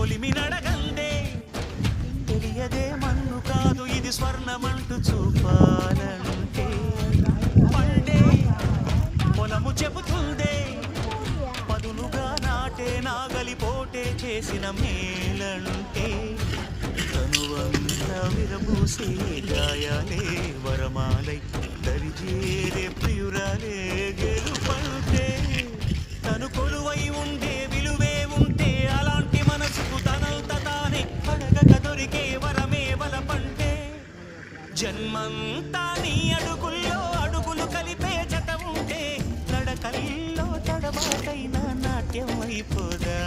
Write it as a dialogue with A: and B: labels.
A: కొలిమి నడగందే తెలియదే మన్ను కాదు ఇది స్వర్ణమంటూ చూపాలంటే పండే పొలము చెబుతుందే పదునుగా నాటే నాగలిపోటే చేసిన మేలంటే తనువంతా విరబూసే గాయాలే వరమాలై దరిజేరే ప్రియురాలే గెలుపంటే తను కొలువై ఉండే విలువే ఉంటే అలాంటి మనసుకు తనంత తానే అడగక దొరికే వరమే బలపంటే జన్మంతా నీ అడుగుల్లో అడుగులు కలిపే జత ఉంటే నడకల్లో తడబాటైన నాట్యం అయిపోదా